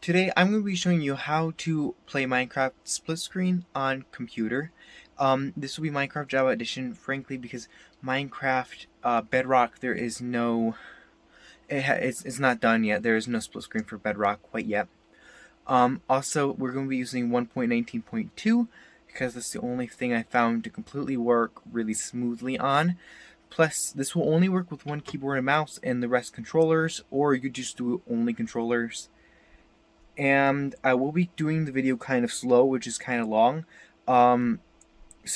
Today I'm going to be showing you how to play Minecraft split screen on computer. This will be Minecraft Java Edition, frankly, because Minecraft Bedrock there is no, it's not done yet. There is no split screen for Bedrock quite yet. Also, we're going to be using 1.19.2 because that's the only thing I found to completely work really smoothly on. Plus, this will only work with one keyboard and mouse and the rest controllers, or you could just do only controllers. And I will be doing the video kind of slow, which is kind of long, so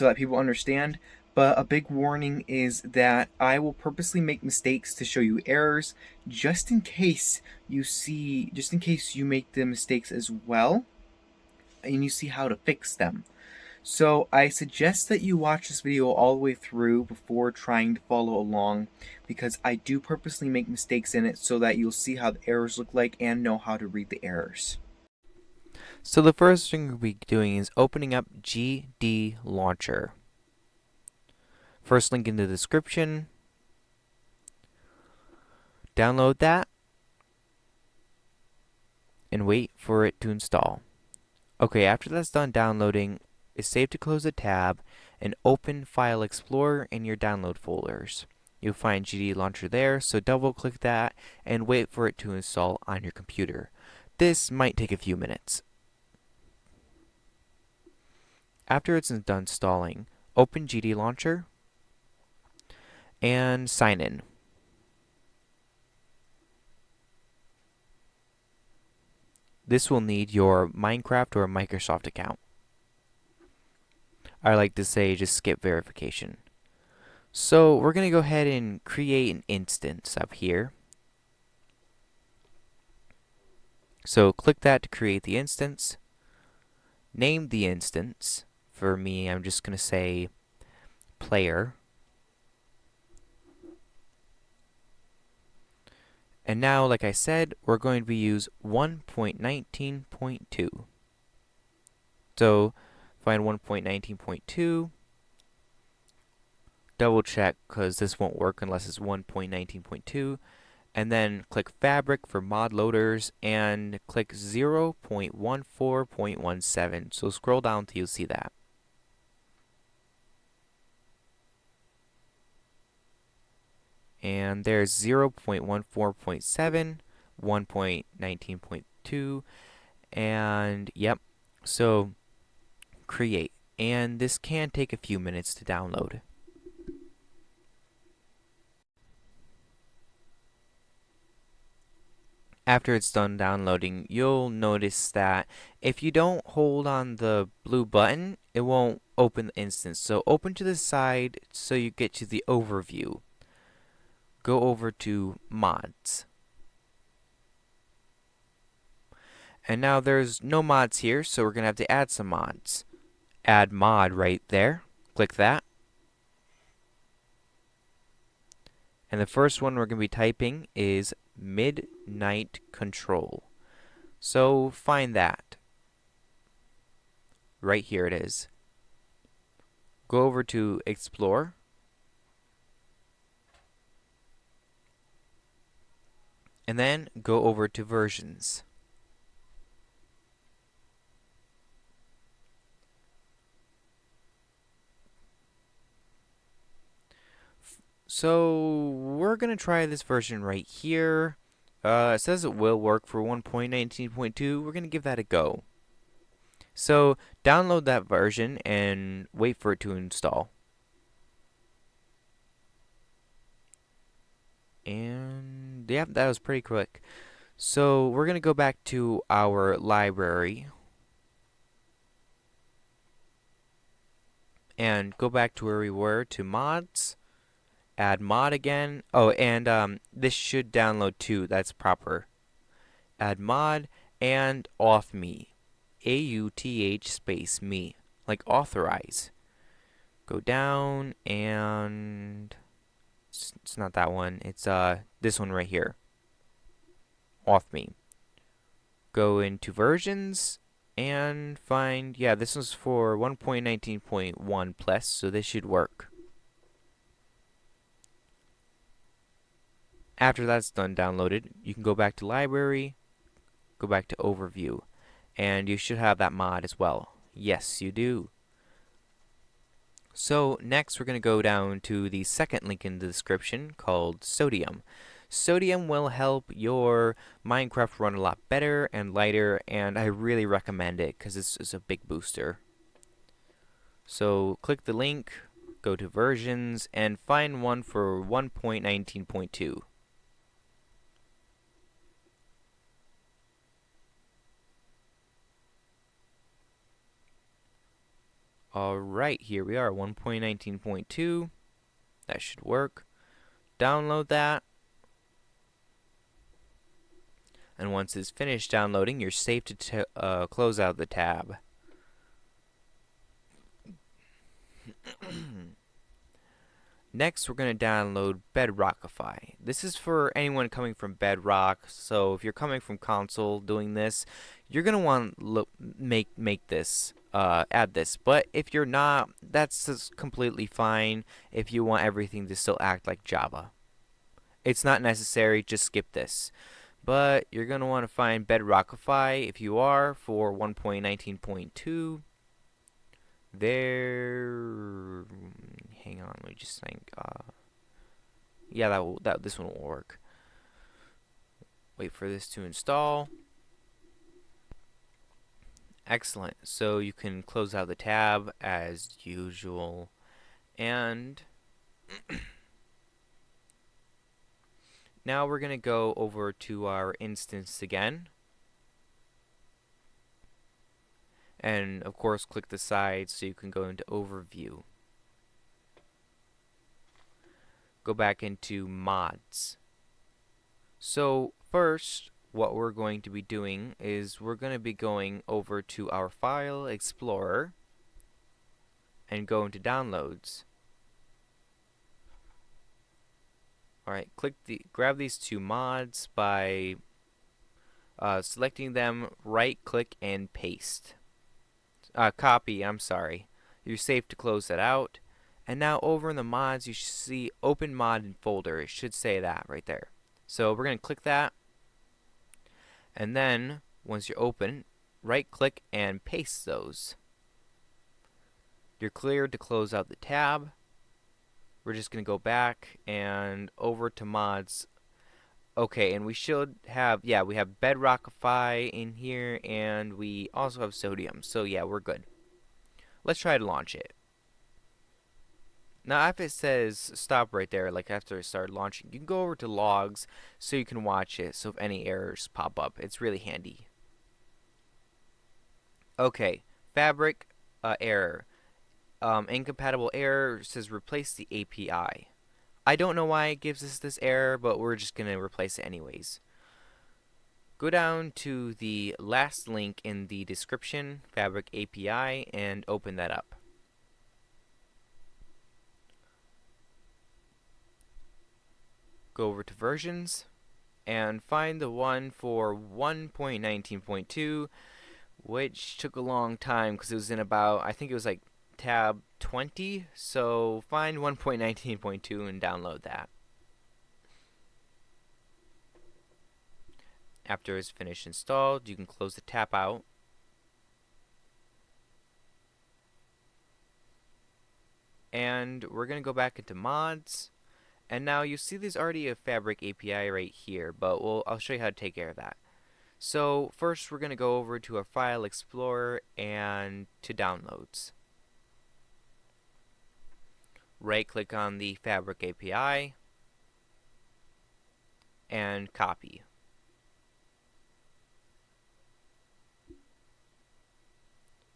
that people understand. But a big warning is that I will purposely make mistakes to show you errors, just in case you make the mistakes as well, and you see how to fix them. So I suggest that you watch this video all the way through before trying to follow along, because I do purposely make mistakes in it so that you'll see how the errors look like and know how to read the errors. So the first thing we'll be doing is opening up GD Launcher. First link in the description. Download that and wait for it to install. Okay, after that's done downloading, it's safe to close the tab and open File Explorer in your download folders. You'll find GD Launcher there, so double click that and wait for it to install on your computer. This might take a few minutes. After it's done installing, open GD Launcher and sign in. This will need your Minecraft or Microsoft account. I like to say just skip verification. So we're going to go ahead and create an instance up here. So click that to create the instance. Name the instance. For me, I'm just going to say player. And now, like I said, we're going to use 1.19.2. So find 1.19.2. Double check because this won't work unless it's 1.19.2. And then click Fabric for mod loaders and click 0.14.17. So scroll down till you see that. And there's 0.14.7, 1.19.2, and yep, so create. And this can take a few minutes to download. After it's done downloading, you'll notice that if you don't hold on the blue button, it won't open the instance. So open to the side so you get to the overview. Go over to mods. And now there's no mods here, so we're going to have to add some mods. Add mod right there. Click that. And the first one we're going to be typing is Midnight Control. So find that. Right here it is. Go over to Explore. And then go over to Versions. So we're going to try this version right here. It says it will work for 1.19.2. We're going to give that a go. So download that version and wait for it to install. And yeah, that was pretty quick. So we're going to go back to our library and go back to where we were to mods. Add mod again. Oh, and this should download too. That's proper. Add mod and auth me. AUTH space me. Like authorize. Go down and it's not that one. It's this one right here. Auth me. Go into versions and find, yeah, this was for 1.19.1 plus, so this should work. After that's done downloaded, you can go back to library, Go back to Overview, and you should have that mod as well. Yes, you do. So next we're going to go down to the second link in the description called Sodium. Sodium will help your Minecraft run a lot better and lighter, and I really recommend it because this is a big booster. So click the link, go to versions, and find one for 1.19.2. Alright, here we are, 1.19.2. That should work. Download that. And once it's finished downloading, you're safe to close out the tab. Next, we're going to download Bedrockify. This is for anyone coming from Bedrock. So if you're coming from console doing this, you're going to want to make this, add this. But if you're not, that's just completely fine if you want everything to still act like Java. It's not necessary, just skip this. But you're going to want to find Bedrockify if you are for 1.19.2. There. Hang on, let me just think. Yeah, this one will work. Wait for this to install. Excellent. So you can close out the tab as usual, and now we're going to go over to our instance again. And of course, click the side so you can go into Overview. Go back into Mods. So first, what we're going to be doing is we're going to be going over to our File Explorer and go into Downloads. Alright, grab these two mods by selecting them, right click and paste. Copy, I'm sorry. You're safe to close that out. And now over in the mods, you should see Open Mod in Folder. It should say that right there. So we're going to click that. And then, once you're open, right click and paste those. You're cleared to close out the tab. We're just going to go back and over to mods. Okay, and we should have, yeah, we have Bedrockify in here, and we also have Sodium. So yeah, we're good. Let's try to launch it. Now, if it says stop right there, like after it started launching, you can go over to logs so you can watch it. So if any errors pop up, it's really handy. Okay, Fabric error. Incompatible error says replace the API. I don't know why it gives us this error, but we're just going to replace it anyways. Go down to the last link in the description, Fabric API, and open that up. Go over to versions and find the one for 1.19.2, which took a long time because it was in about, I think it was like tab 20. So find 1.19.2 and download that. After it's finished installed, you can close the tab out. And we're going to go back into mods. And now you see there's already a Fabric API right here, but I'll show you how to take care of that. So first we're going to go over to our File Explorer and to Downloads. Right click on the Fabric API and copy.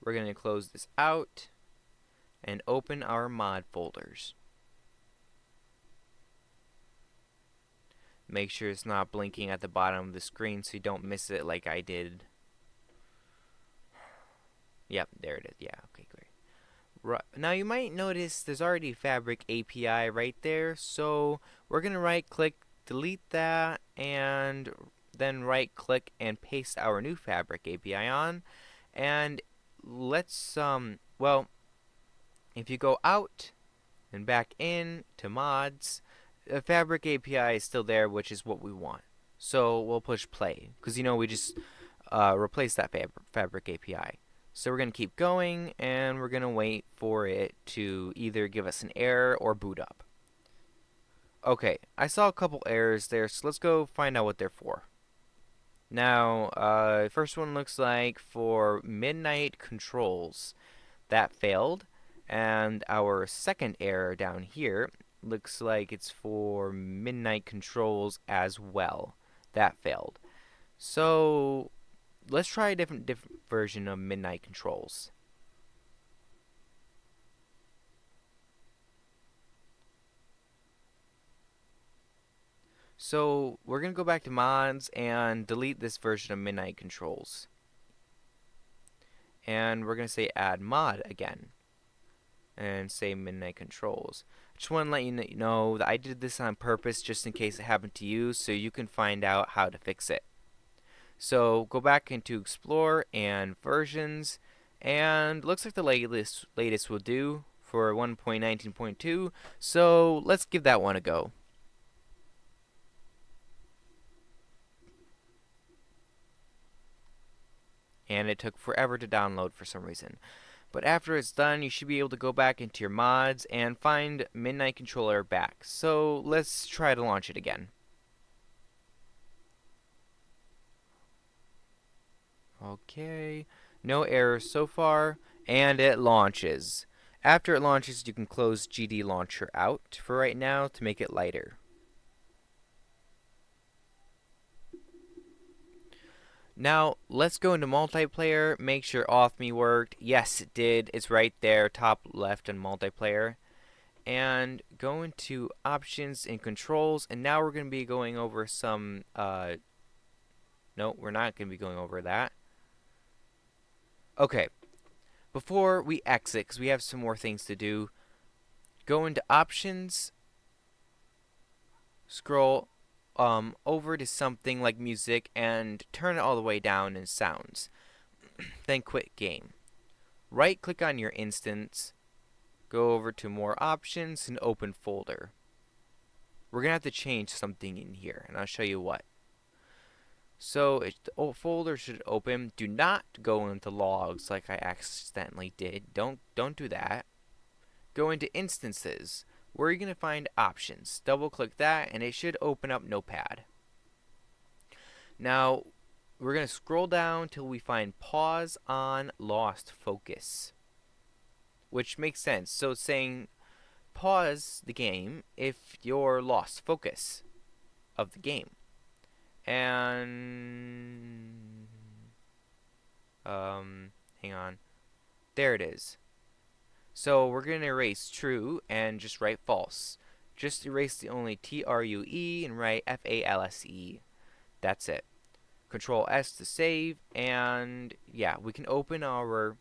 We're going to close this out and open our mod folders. Make sure it's not blinking at the bottom of the screen so you don't miss it like I did. Yep, there it is. Yeah, okay, great. Now you might notice there's already Fabric API right there, so we're going to right click, delete that, and then right click and paste our new Fabric API on. And let's, well, if you go out and back in to mods, the Fabric API is still there, which is what we want. So we'll push play, because you know we just replace that Fabric API. So we're going to keep going, and we're going to wait for it to either give us an error or boot up. Okay, I saw a couple errors there, so let's go find out what they're for. Now, first one looks like for midnight controls. That failed. And our second error down here looks like it's for midnight controls as well. That failed. So let's try a different version of midnight controls. So we're going to go back to mods and delete this version of midnight controls. And we're going to say add mod again. And say midnight controls. Just want to let you know that I did this on purpose just in case it happened to you, so you can find out how to fix it. So go back into Explore and Versions, and looks like the latest will do for 1.19.2, so let's give that one a go. And it took forever to download for some reason. But after it's done, you should be able to go back into your mods and find Midnight Controller back. So let's try to launch it again. Okay, no errors so far, and it launches. After it launches, you can close GD Launcher out for right now to make it lighter. Now, let's go into multiplayer, make sure Off Me worked. Yes, it did. It's right there, top left in multiplayer. And go into options and controls, and now we're going to be going over some, no, we're not going to be going over that. Okay, before we exit, because we have some more things to do, go into options, scroll over to something like music, and turn it all the way down in sounds. Then quit game. Right click on your instance, go over to more options, and open folder. We're going to have to change something in here, and I'll show you what. So the folder should open. Do not go into logs like I accidentally did. Don't do that. Go into instances, where you're going to find options. Double click that, and it should open up Notepad. Now, we're going to scroll down till we find pause on lost focus, which makes sense. So it's saying pause the game if you're lost focus of the game. And hang on, there it is. So we're going to erase true and just write false. Just erase the only TRUE and write FALSE. That's it. Control S to save, and yeah, we can open our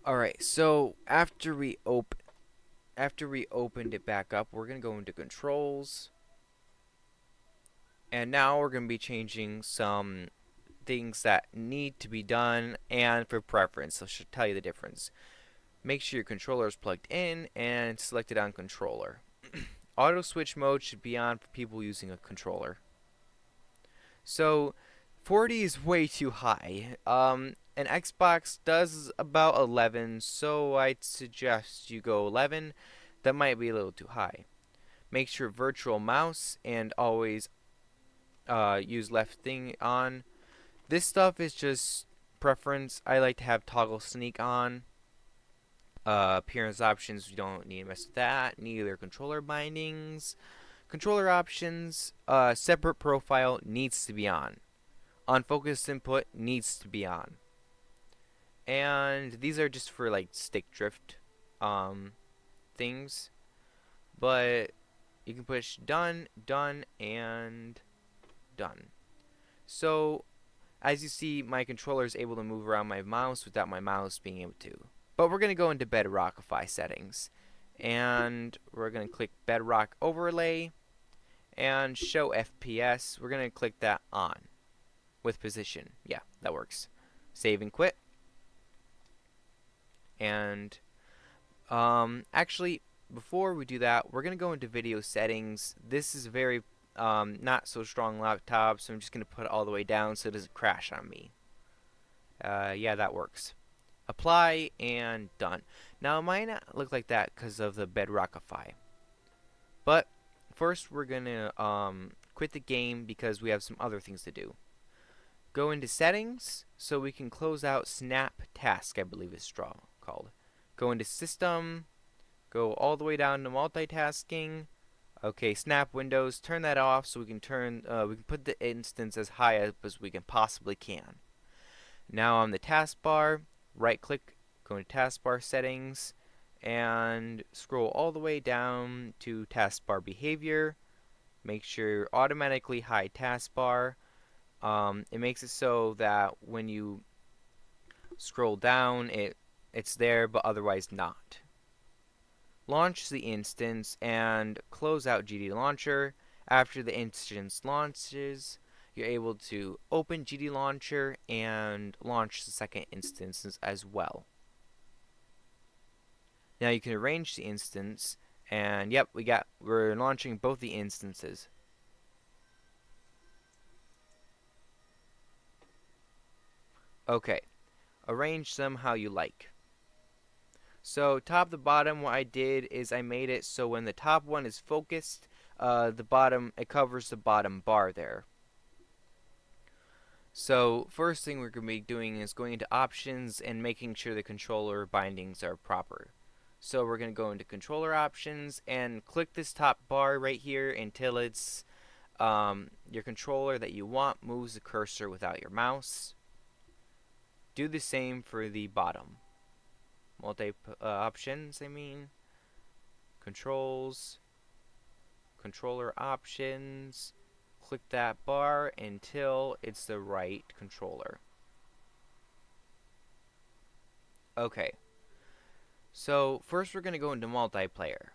alright, so after we opened it back up, we're going to go into controls. And now we're going to be changing some things that need to be done and for preference. So I should tell you the difference. Make sure your controller is plugged in and select it on controller. Auto switch mode should be on for people using a controller. So 40 is way too high. An Xbox does about 11, so I'd suggest you go 11. That might be a little too high. Make sure virtual mouse and always use left thing on. This stuff is just preference. I like to have toggle sneak on. Appearance options, you don't need to mess with that. Neither controller bindings. Controller options, separate profile needs to be on. Unfocused input needs to be on. And these are just for like stick drift things. But you can push done, done, and done. So as you see, my controller is able to move around my mouse without my mouse being able to. But we're going to go into Bedrockify settings. And we're going to click Bedrock Overlay and show FPS. We're going to click that on with position. Yeah, that works. Save and quit. And actually, before we do that, we're going to go into video settings. This is very not so strong laptop, so I'm just going to put it all the way down so it doesn't crash on me. Yeah, that works. Apply and done. Now it might not look like that because of the Bedrockify. But first we're going to quit the game because we have some other things to do. Go into settings so we can close out Snap Task, I believe it's called. Go into system, go all the way down to multitasking. Okay, snap windows, turn that off so we can put the instance as high up as we can possibly can. Now on the taskbar, right click, go into taskbar settings, and scroll all the way down to taskbar behavior. Make sure automatically hide taskbar. It makes it so that when you scroll down, it's there but otherwise not. Launch the instance and close out GD Launcher. After the instance launches, you're able to open GD Launcher and launch the second instance as well. Now you can arrange the instance, and yep, we're launching both the instances. Okay, arrange them how you like. So top to bottom, what I did is I made it so when the top one is focused, it covers the bottom bar there. So first thing we're going to be doing is going into options and making sure the controller bindings are proper. So we're going to go into controller options and click this top bar right here until it's your controller that you want moves the cursor without your mouse. Do the same for the bottom. Options, controls, controller options, click that bar until it's the right controller. Okay, so first we're going to go into multiplayer.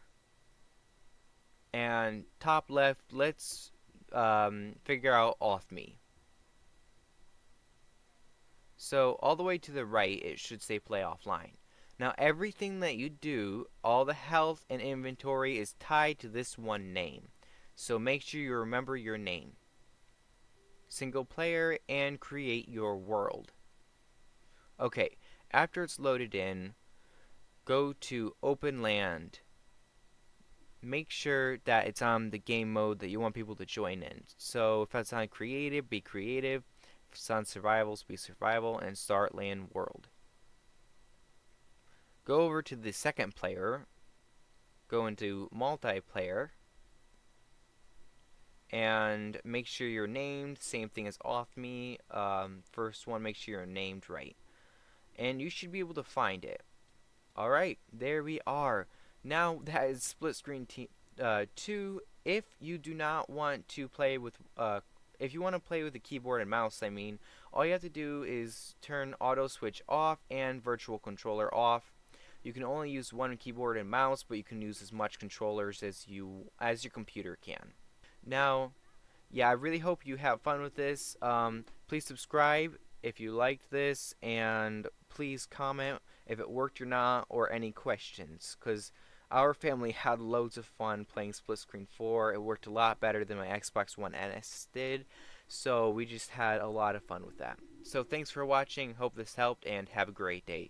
And top left, let's figure out off me. So all the way to the right, it should say play offline. Now everything that you do, all the health and inventory is tied to this one name. So make sure you remember your name. Single player and create your world. Okay, after it's loaded in, go to open land. Make sure that it's on the game mode that you want people to join in. So if it's on creative, be creative. If it's on survival, be survival, and start land world. Go over to the second player, go into multiplayer, and make sure you're named. Same thing as off me. First one, make sure you're named right. And you should be able to find it. Alright, there we are. Now that is Split Screen 2. If you do not want to play with, if you want to play with the keyboard and mouse, all you have to do is turn auto switch off and virtual controller off. You can only use one keyboard and mouse, but you can use as much controllers as your computer can. Now, yeah, I really hope you have fun with this. Please subscribe if you liked this, and please comment if it worked or not, or any questions, because our family had loads of fun playing Split Screen 4. It worked a lot better than my Xbox One S did, so we just had a lot of fun with that. So thanks for watching, hope this helped, and have a great day.